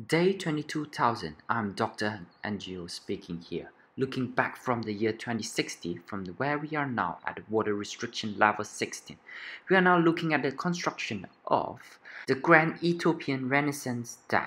Day 22,000. I'm Dr. Angio speaking here. Looking back from the year 2060, from where we are now at water restriction level 16, we are now looking at the construction of the Grand Ethiopian Renaissance Dam.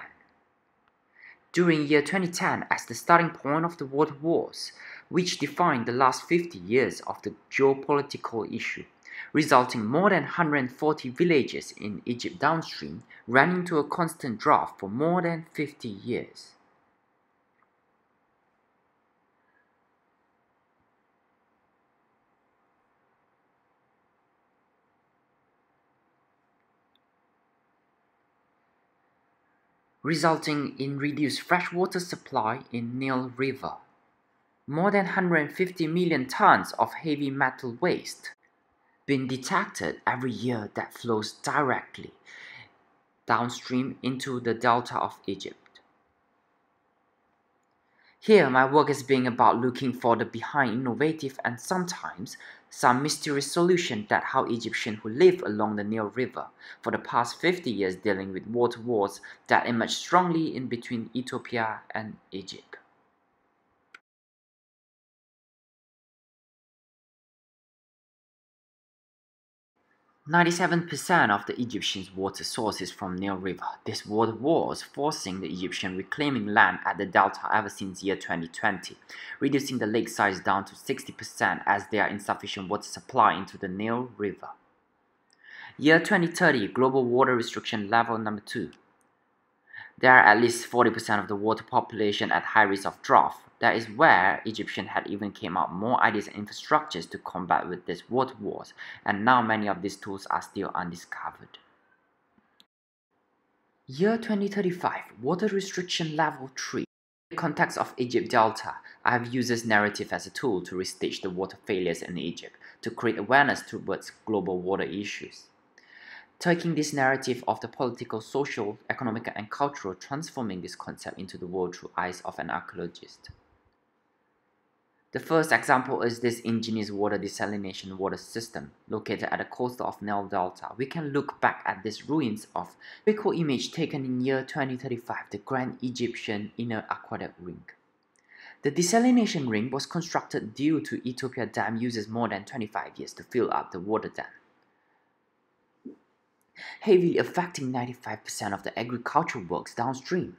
During year 2010 as the starting point of the water wars, which defined the last 50 years of the geopolitical issue, resulting more than 140 villages in Egypt downstream ran into a constant drought for more than 50 years. Resulting in reduced freshwater supply in Nile River. More than 150 million tons of heavy metal waste been detected every year that flows directly downstream into the delta of Egypt. Here my work has been about looking for the behind innovative and sometimes some mysterious solution that how Egyptians who live along the Nile River for the past 50 years dealing with water wars that emerged strongly in between Ethiopia and Egypt. 97% of the Egyptians' water source is from Nile River. This water was forcing the Egyptian reclaiming land at the delta ever since year 2020, reducing the lake size down to 60% as there are insufficient water supply into the Nile River. Year 2030, global water restriction level number 2. There are at least 40% of the water population at high risk of drought. That is where Egyptians had even came up more ideas and infrastructures to combat with these water wars, and now many of these tools are still undiscovered. Year 2035, water restriction level 3. In the context of Egypt Delta, I have used this narrative as a tool to restage the water failures in Egypt to create awareness towards global water issues. Taking this narrative of the political, social, economic, and cultural, transforming this concept into the world through eyes of an archaeologist. The first example is this ingenious water desalination water system located at the coast of Nile Delta. We can look back at these ruins of vertical image taken in year 2035, the Grand Egyptian Inner Aqueduct Ring. The desalination ring was constructed due to Ethiopia Dam uses more than 25 years to fill up the water dam, heavily affecting 95% of the agricultural works downstream.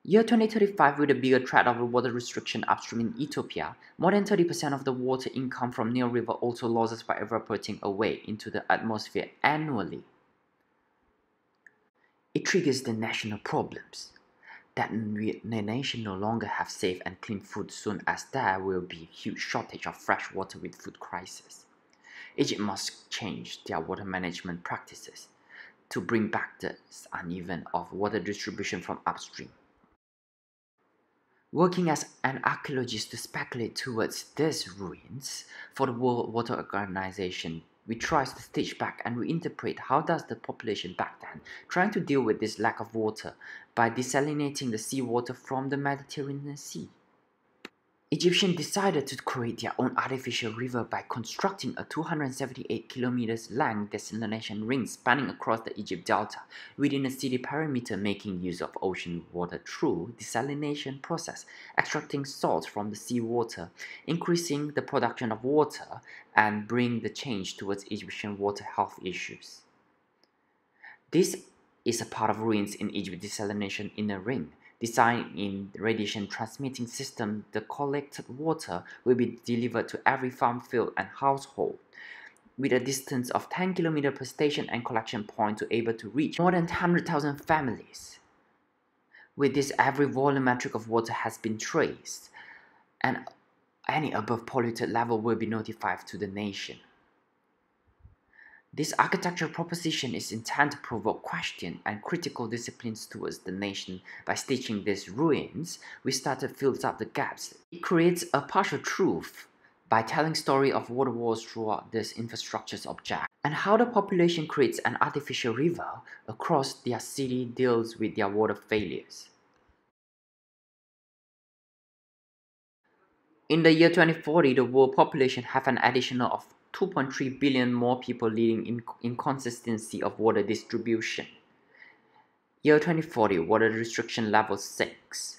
Year 2035 with a bigger threat of water restriction upstream in Ethiopia, more than 30% of the water income from Nile River also loses by evaporating away into the atmosphere annually. It triggers the national problems that the nation no longer have safe and clean food soon as there will be huge shortage of fresh water with food crisis. Egypt must change their water management practices to bring back the uneven of water distribution from upstream. Working as an archaeologist to speculate towards these ruins for the World Water Organization, we try to stitch back and reinterpret how does the population back then trying to deal with this lack of water by desalinating the seawater from the Mediterranean Sea. Egyptians decided to create their own artificial river by constructing a 278 kilometers long desalination ring spanning across the Egypt Delta within a city perimeter, making use of ocean water through desalination process, extracting salt from the seawater, increasing the production of water, and bring the change towards Egyptian water health issues. This is a part of ruins in Egypt desalination inner ring. Designed in radiation transmitting system, the collected water will be delivered to every farm field and household with a distance of 10 km per station and collection point to able to reach more than 100,000 families. With this, every volumetric of water has been traced and any above polluted level will be notified to the nation. This architectural proposition is intended to provoke question and critical disciplines towards the nation. By stitching these ruins, we started to fill up the gaps. It creates a partial truth by telling story of water wars throughout this infrastructure's object, and how the population creates an artificial river across their city deals with their water failures. In the year 2040, the world population have an additional of 2.3 billion more people living in inconsistency of water distribution. Year 2040, water restriction level 6.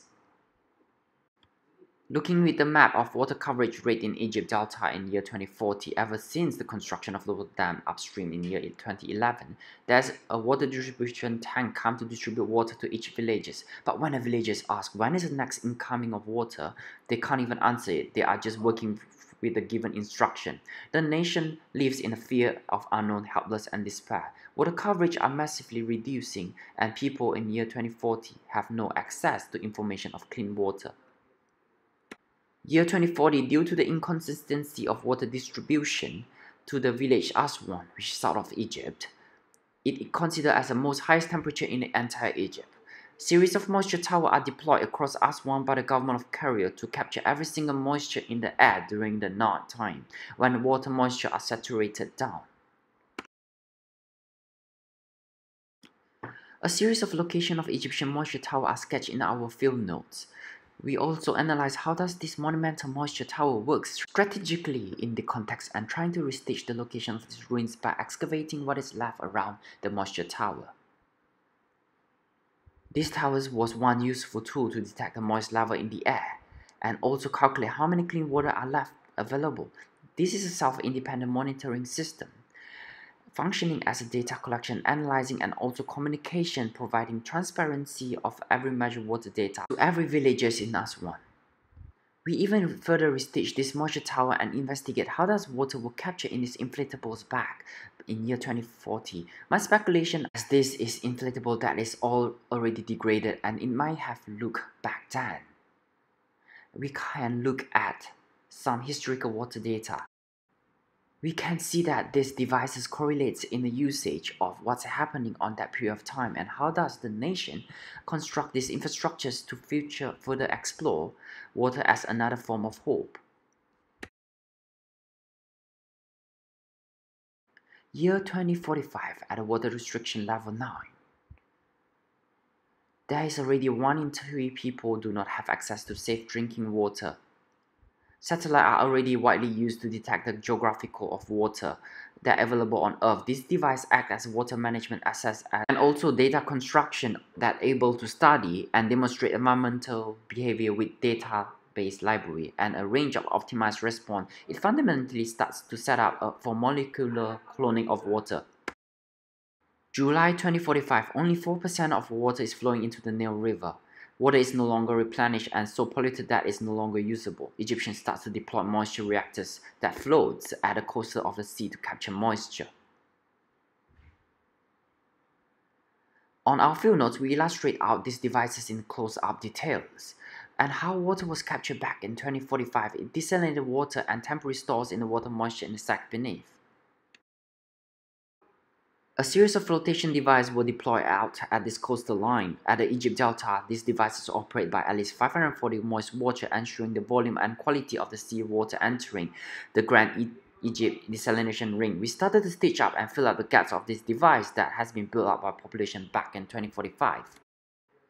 Looking with the map of water coverage rate in Egypt Delta in year 2040, ever since the construction of the dam upstream in year 2011, there's a water distribution tank come to distribute water to each villages. But when the villagers ask when is the next incoming of water, they can't even answer it. They are just working with the given instruction. The nation lives in a fear of unknown, helpless and despair. Water coverage are massively reducing, and people in year 2040 have no access to information of clean water. Year 2040, due to the inconsistency of water distribution to the village Aswan, which is south of Egypt, it is considered as the most highest temperature in the entire Egypt. Series of moisture towers are deployed across Aswan by the government of Cairo to capture every single moisture in the air during the night time, when water moisture are saturated down. A series of locations of Egyptian moisture towers are sketched in our field notes. We also analyze how does this monumental moisture tower work strategically in the context and trying to restage the location of these ruins by excavating what is left around the moisture tower. This tower was one useful tool to detect the moist level in the air and also calculate how many clean water are left available. This is a self-independent monitoring system, functioning as a data collection, analyzing, and also communication, providing transparency of every measured water data to every villagers in Aswan. We even further restage this moisture tower and investigate how does water will capture in this inflatable bag in year 2040. My speculation as this is inflatable that is all already degraded and it might have looked back then. We can look at some historical water data. We can see that this devices correlates in the usage of what's happening on that period of time and how does the nation construct these infrastructures to further explore water as another form of hope. Year 2045 at a water restriction level 9. There is already 1 in 3 people do not have access to safe drinking water. Satellites are already widely used to detect the geographical of water that are available on Earth. This device acts as water management assets and also data construction that able to study and demonstrate environmental behavior with data-based library and a range of optimized response. It fundamentally starts to set up for molecular cloning of water. July 2045, only 4% of water is flowing into the Nile River. Water is no longer replenished and so polluted that it's no longer usable. Egyptians start to deploy moisture reactors that floats at the coast of the sea to capture moisture. On our field notes, we illustrate out these devices in close-up details and how water was captured back in 2045. It desalinated water and temporary stores in the water moisture in the sack beneath. A series of flotation devices were deployed out at this coastal line. At the Egypt Delta, these devices operate by at least 540 moist water, ensuring the volume and quality of the sea water entering the Grand Egypt desalination ring. We started to stitch up and fill up the gaps of this device that has been built up by population back in 2045.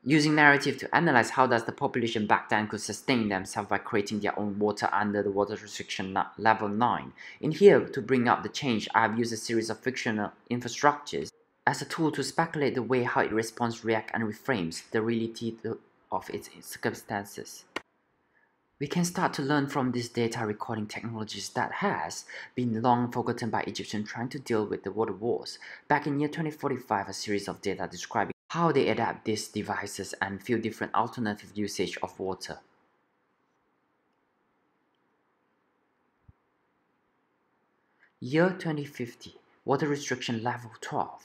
Using narrative to analyze how does the population back then could sustain themselves by creating their own water under the water restriction level 9. In here, to bring up the change, I have used a series of fictional infrastructures as a tool to speculate the way how it responds, reacts, and reframes the reality of its circumstances. We can start to learn from these data recording technologies that has been long forgotten by Egyptians trying to deal with the water wars. Back in year 2045, a series of data describing how they adapt these devices and few different alternative usage of water. Year 2050, water restriction level 12,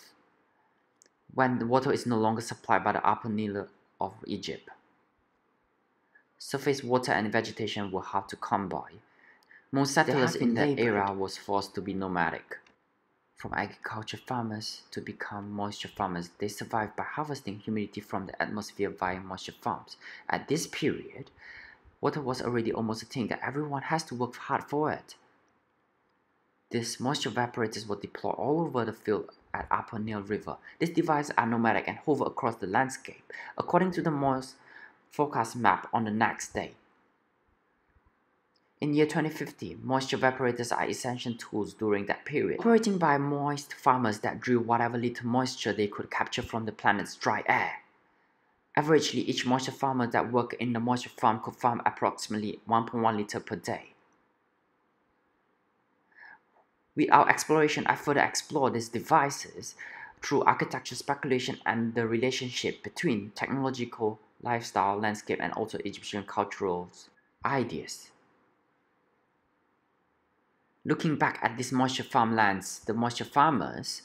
when the water is no longer supplied by the Upper Nile of Egypt. Surface water and vegetation were hard to come by. Most settlers in that era was forced to be nomadic. From agriculture farmers to become moisture farmers, they survived by harvesting humidity from the atmosphere via moisture farms. At this period, Water was already almost a thing that everyone has to work hard for it. These moisture evaporators were deployed all over the field at Upper Nile River. These devices are nomadic and hover across the landscape, according to the moist forecast map on the next day. In year 2050, moisture evaporators are essential tools during that period, operating by moist farmers that drew whatever little moisture they could capture from the planet's dry air. Averagely, each moisture farmer that worked in the moisture farm could farm approximately 1.1 liter per day. With our exploration, I further explore these devices through architecture speculation and the relationship between technological, lifestyle, landscape, and also Egyptian cultural ideas. Looking back at these moisture farmlands, the moisture farmers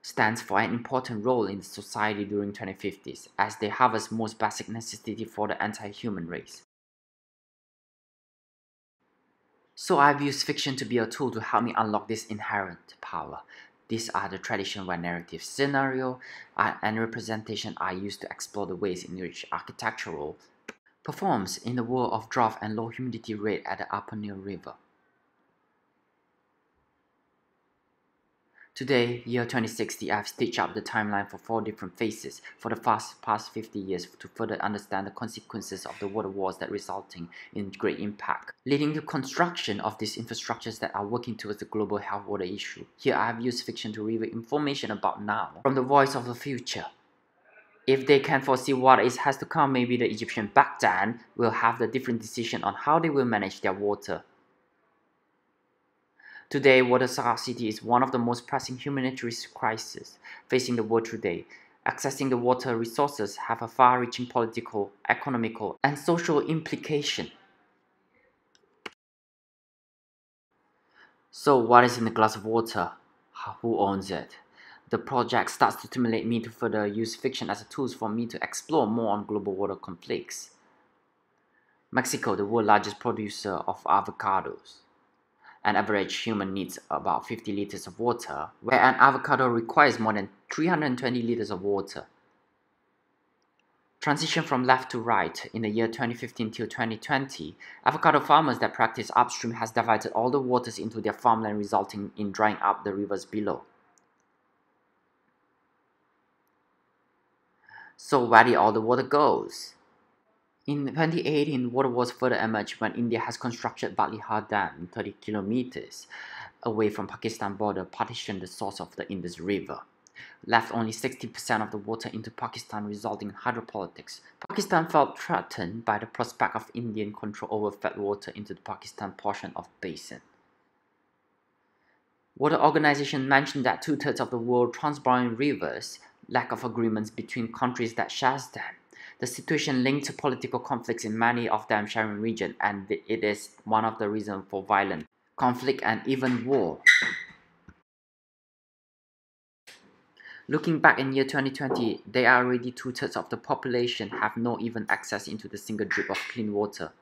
stands for an important role in the society during 2050s, as they harvest most basic necessity for the entire human race. So I've used fiction to be a tool to help me unlock this inherent power. These are the tradition where narrative scenario and representation are used to explore the ways in which architectural performs in the world of drought and low humidity rate at the Upper Nile River. Today, year 2060, I've stitched up the timeline for 4 different phases for the past 50 years to further understand the consequences of the water wars that resulting in great impact, leading to construction of these infrastructures that are working towards the global health water issue. Here I have used fiction to reveal information about now from the voice of the future. If they can foresee what has to come, maybe the Egyptian back then will have the different decision on how they will manage their water. Today, water scarcity is one of the most pressing humanitarian crises facing the world today. Accessing the water resources have a far-reaching political, economical, and social implication. So what is in the glass of water? Who owns it? The project starts to stimulate me to further use fiction as a tool for me to explore more on global water conflicts. Mexico, the world's largest producer of avocados. An average human needs about 50 liters of water, where an avocado requires more than 320 liters of water. Transition from left to right in the year 2015 till 2020, avocado farmers that practice upstream has diverted all the waters into their farmland, resulting in drying up the rivers below. So where did all the water goes? In 2018, water was further emerged when India has constructed Baghlihar Dam 30 kilometers away from Pakistan border, partitioned the source of the Indus River, left only 60% of the water into Pakistan, resulting in hydropolitics. Pakistan felt threatened by the prospect of Indian control over fed water into the Pakistan portion of the basin. Water Organization mentioned that 2/3 of the world's transboundary rivers lack of agreements between countries that shares them. The situation linked to political conflicts in many of them sharing regions, and it is one of the reasons for violent conflict and even war. Looking back in year 2020, there are already 2/3 of the population have no even access into the single drip of clean water.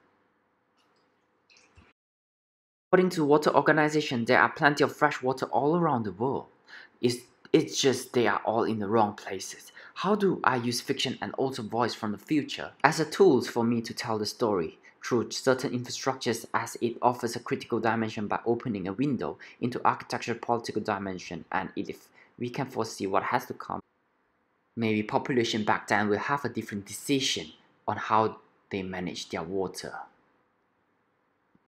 According to Water Organization, there are plenty of fresh water all around the world. It's just they are all in the wrong places. How do I use fiction and also voice from the future as a tool for me to tell the story through certain infrastructures, as it offers a critical dimension by opening a window into architectural political dimension, and if we can foresee what has to come, maybe population back then will have a different decision on how they manage their water.